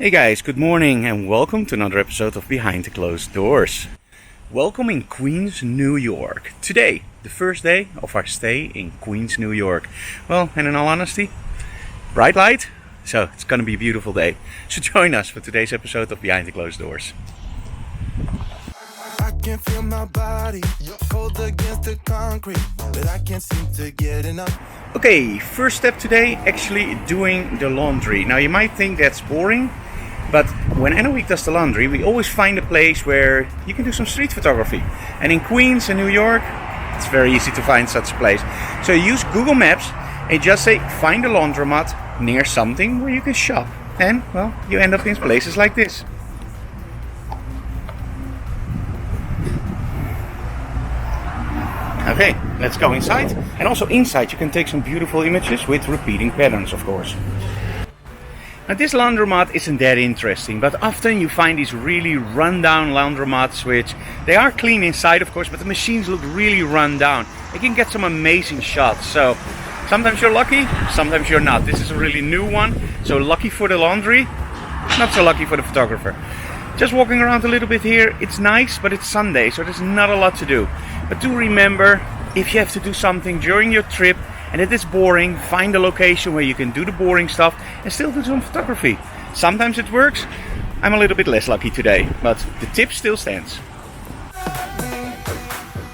Hey guys, good morning and welcome to another episode of Behind the Closed Doors. Welcome in Queens, New York. Today, the first day of our stay in Queens, New York. Well, and in all honesty, bright light, so it's gonna be a beautiful day. So join us for today's episode of Behind the Closed Doors. I can feel my body cold against the concrete, but I can't seem to get enough. Okay, first step today, actually doing the laundry. Now you might think that's boring, but when Anouk does the laundry, we always find a place where you can do some street photography. And in Queens and New York, it's very easy to find such a place. So you use Google Maps and just say, find a laundromat near something where you can shop. And, well, you end up in places like this. Okay, let's go inside. And also inside you can take some beautiful images with repeating patterns, of course. Now this laundromat isn't that interesting, but often you find these really run-down laundromats, which they are clean inside, of course, but the machines look really run down. You can get some amazing shots. So sometimes you're lucky, sometimes you're not. This is a really new one, so lucky for the laundry, not so lucky for the photographer. Just walking around a little bit here, it's nice, but it's Sunday, so there's not a lot to do. But do remember, if you have to do something during your trip and it is boring, find a location where you can do the boring stuff and still do some photography. Sometimes it works. I'm a little bit less lucky today, but the tip still stands.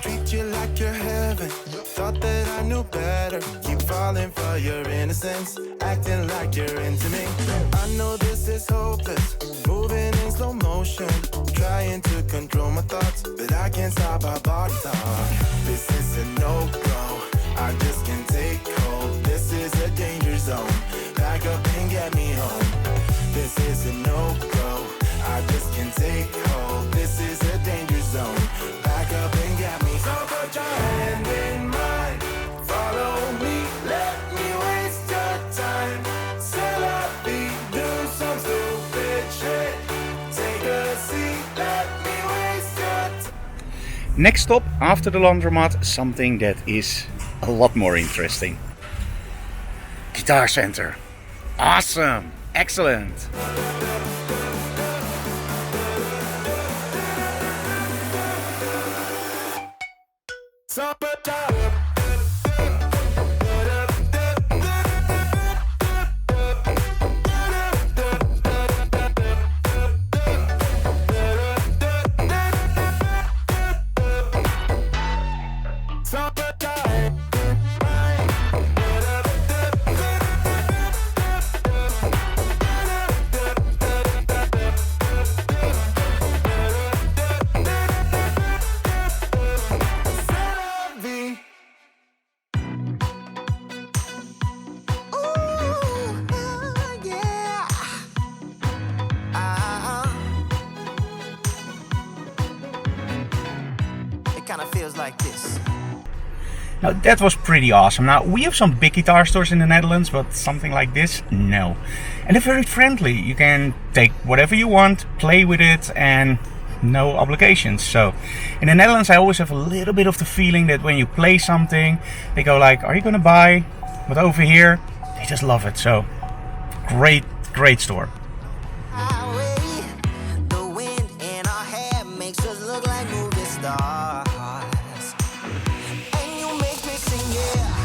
Treat you like you're heaven. Thought that I knew better. Keep falling for your innocence, acting like you're into me. I know this is hopeless, moving in slow motion, trying to control my thoughts, but I can't stop our body talk. This is a no-go, I just can't take hold. This is a danger zone, back up and get me home. This is a no-go, I just can't take hold. This is a danger zone, back up and get me. So put your hand in mine, follow me, let me waste your time. Say la vie, do some stupid shit. Take a seat, let me waste your time. Next stop after the laundromat, something that is a lot more interesting. Guitar Center. Awesome! Excellent! Kind of feels like this. Now that was pretty awesome. Now we have some big guitar stores in the Netherlands, but something like this, no. And they're very friendly. You can take whatever you want, play with it, and no obligations. So in the Netherlands I always have a little bit of the feeling that when you play something, they go like, are you gonna buy? But over here, they just love it. So great store. The wind in our hair makes us look like movie stars. And you make me sing, yeah.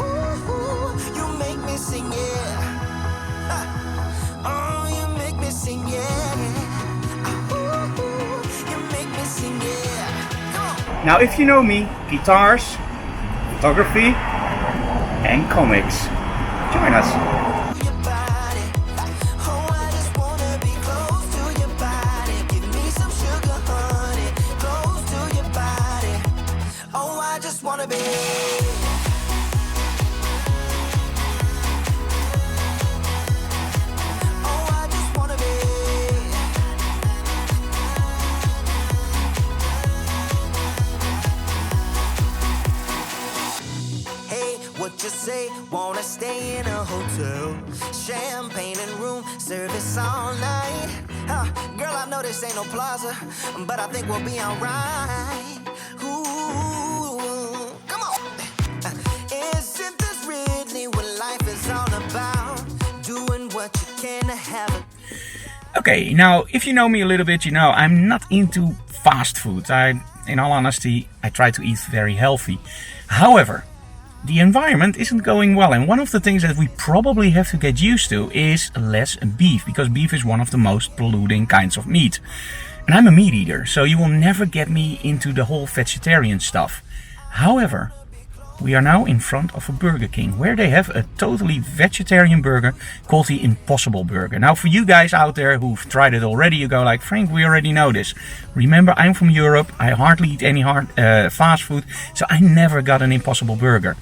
Ooh, you make me sing, yeah. Oh, you make me sing, yeah. Ooh, you make me sing, yeah. Come on. Now if you know me, guitars, photography, and comics, join us. Your body. Oh, I just wanna be close to your body. Give me some sugar, honey. Close to your body. Oh, I just wanna be. Oh, I just wanna be. Hey, what you say? Wanna stay in a hotel? Champagne and room service all night. Girl, I know this ain't no plaza, but I think we'll be alright. Ooh, come on. Isn't this really what life is all about? Doing what you can have it. Okay, now if you know me a little bit, you know I'm not into fast food. In all honesty, I try to eat very healthy. However, the environment isn't going well, and one of the things that we probably have to get used to is less beef, because beef is one of the most polluting kinds of meat. And I'm a meat eater, so you will never get me into the whole vegetarian stuff. However, we are now in front of a Burger King where they have a totally vegetarian burger called the Impossible Burger. Now for you guys out there who've tried it already, you go like, Frank, we already know this. Remember, I'm from Europe, I hardly eat any fast food, so I never got an Impossible Burger.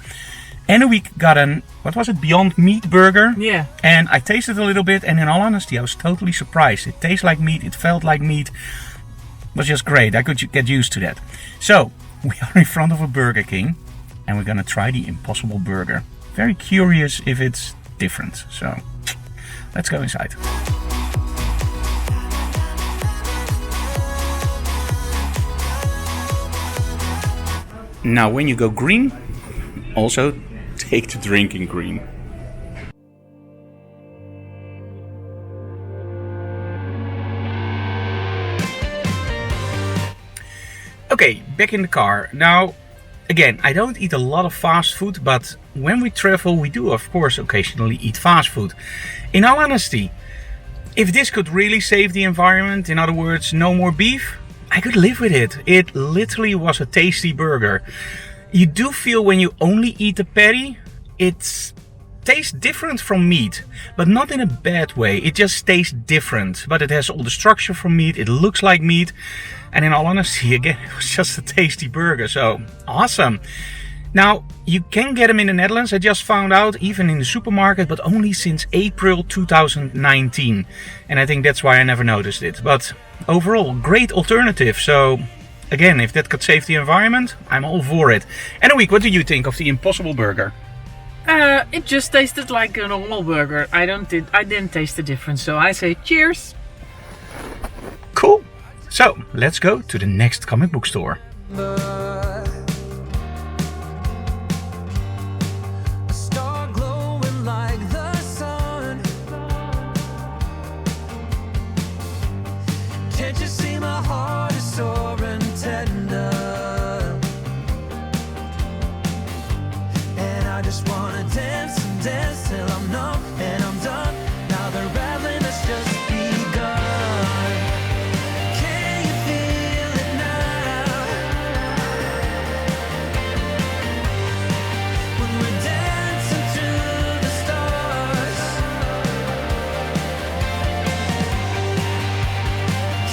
And we got an, what was it, Beyond Meat burger? Yeah. And I tasted a little bit, and in all honesty, I was totally surprised. It tastes like meat, it felt like meat. It was just great, I could get used to that. So, we are in front of a Burger King, and we're gonna try the Impossible Burger. Very curious if it's different, so let's go inside. Now when you go green, also take the drink in green. Okay, back in the car. Now, again, I don't eat a lot of fast food, but when we travel, we do, of course, occasionally eat fast food. In all honesty, if this could really save the environment, in other words, no more beef, I could live with it. It literally was a tasty burger. You do feel when you only eat the patty, it tastes different from meat, but not in a bad way. It just tastes different, but it has all the structure from meat. It looks like meat. And in all honesty, again, it was just a tasty burger, so awesome. Now, you can get them in the Netherlands, I just found out, even in the supermarket, but only since April 2019. And I think that's why I never noticed it. But overall, great alternative. So, again, if that could save the environment, I'm all for it. And Anouk, what do you think of the Impossible Burger? It just tasted like a normal burger. I didn't taste the difference, so I say cheers. Cool. So, let's go to the next comic book store. A star glowing like the sun. Can't you see my heart is sore and tender? And I just wanna dance and dance till I'm numb and I'm done. Now the rattling has just begun. Can you feel it now? When we're dancing to the stars.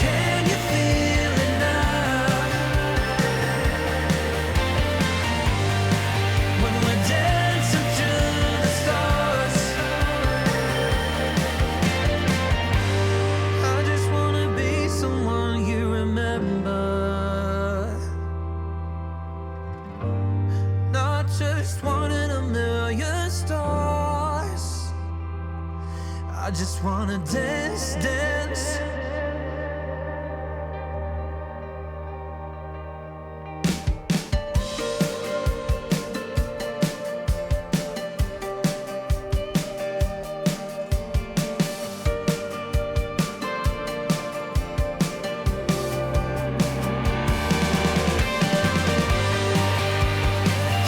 Can you feel it now? When we're dancing to the stars. I just wanna be someone you remember. Not just one in a million stars. I just wanna dance, dance.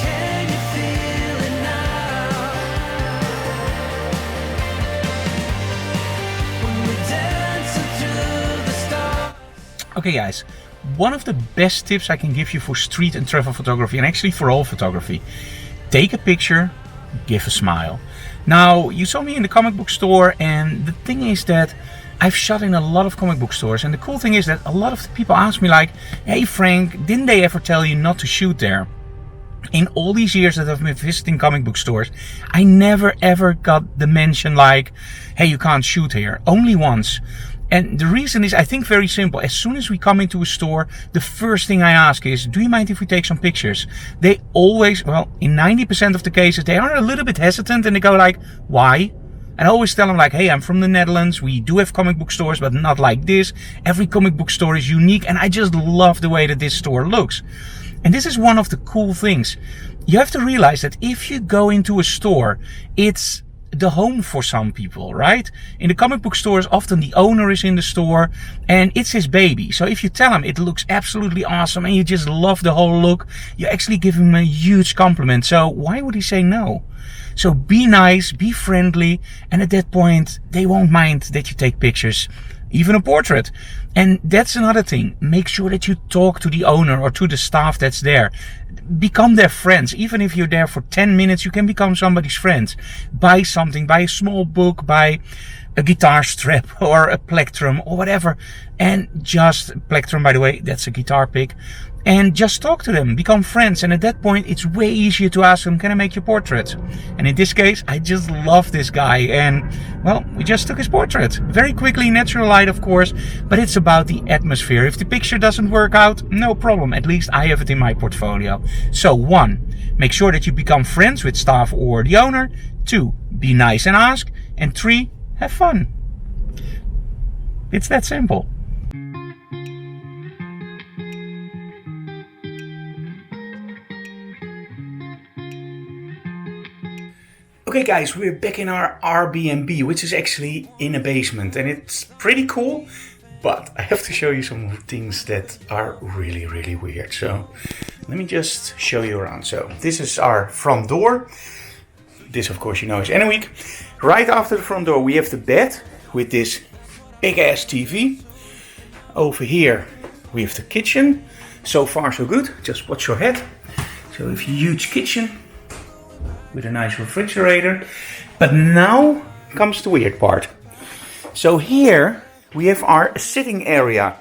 Can you feel it now? When we're dancing to the stars. Okay guys, one of the best tips I can give you for street and travel photography, and actually for all photography, take a picture, give a smile. Now, you saw me in the comic book store, and the thing is that I've shot in a lot of comic book stores, and the cool thing is that a lot of the people ask me like, hey Frank, didn't they ever tell you not to shoot there? In all these years that I've been visiting comic book stores, I never ever got the mention like, hey, you can't shoot here. Only once. And the reason is, I think, very simple. As soon as we come into a store, the first thing I ask is, do you mind if we take some pictures? They always, well, in 90% of the cases, they are a little bit hesitant and they go like, why? And I always tell them like, hey, I'm from the Netherlands. We do have comic book stores, but not like this. Every comic book store is unique, and I just love the way that this store looks. And this is one of the cool things. You have to realize that if you go into a store, it's the home for some people, right? In the comic book stores, often the owner is in the store and it's his baby. So if you tell him it looks absolutely awesome and you just love the whole look, you actually give him a huge compliment. So why would he say no? So be nice, be friendly, and at that point, they won't mind that you take pictures, even a portrait. And that's another thing. Make sure that you talk to the owner or to the staff that's there. Become their friends. Even if you're there for 10 minutes, you can become somebody's friend. Buy something, buy a small book, buy a guitar strap or a plectrum or whatever. And just, plectrum by the way, that's a guitar pick. And just talk to them, become friends. And at that point, it's way easier to ask them, can I make your portrait? And in this case, I just love this guy. And, well, we just took his portrait. Very quickly, natural light, of course. But it's about the atmosphere. If the picture doesn't work out, no problem. At least I have it in my portfolio. So 1, make sure that you become friends with staff or the owner. 2, be nice and ask. And 3, have fun. It's that simple. Okay guys, we're back in our Airbnb, which is actually in a basement, and it's pretty cool, but I have to show you some things that are really, really weird. So let me just show you around. So this is our front door. This, of course, you know, is Anouk. Right after the front door, we have the bed with this big ass TV. Over here, we have the kitchen. So far, so good. Just watch your head. So we have a huge kitchen with a nice refrigerator. But now comes the weird part. So here we have our sitting area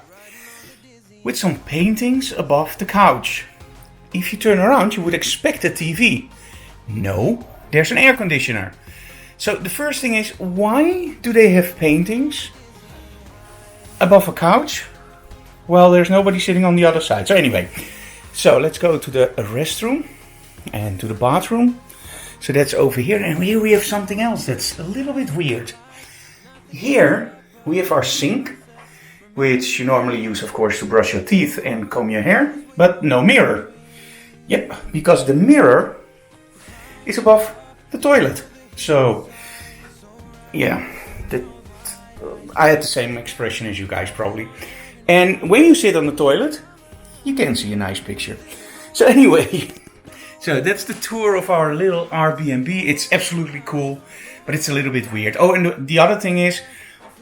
with some paintings above the couch. If you turn around, you would expect a TV. No, there's an air conditioner. So the first thing is, why do they have paintings above a couch? Well, there's nobody sitting on the other side. So anyway, so let's go to the restroom and to the bathroom. So that's over here, and here we have something else that's a little bit weird. Here we have our sink, which you normally use, of course, to brush your teeth and comb your hair, but no mirror. Yep, because the mirror is above the toilet. So, yeah, I had the same expression as you guys probably. And when you sit on the toilet, you can see a nice picture. So anyway, so that's the tour of our little Airbnb. It's absolutely cool, but it's a little bit weird. Oh, and the other thing is,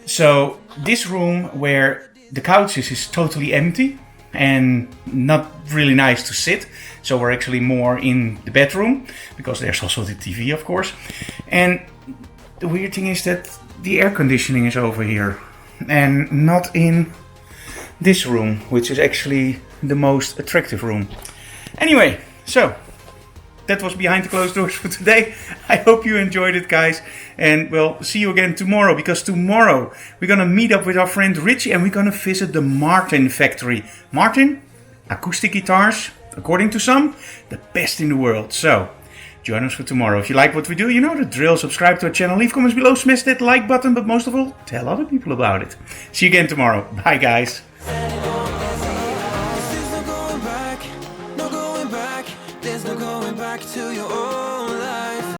so this room where the couch is totally empty and not really nice to sit. So we're actually more in the bedroom because there's also the TV, of course. And the weird thing is that the air conditioning is over here and not in this room, which is actually the most attractive room. Anyway, so that was behind the closed doors for today. I hope you enjoyed it, guys. And we'll see you again tomorrow, because tomorrow we're going to meet up with our friend Richie and we're going to visit the Martin factory. Martin, acoustic guitars, according to some, the best in the world. So join us for tomorrow. If you like what we do, you know the drill. Subscribe to our channel, leave comments below, smash that like button, but most of all, tell other people about it. See you again tomorrow. Bye, guys.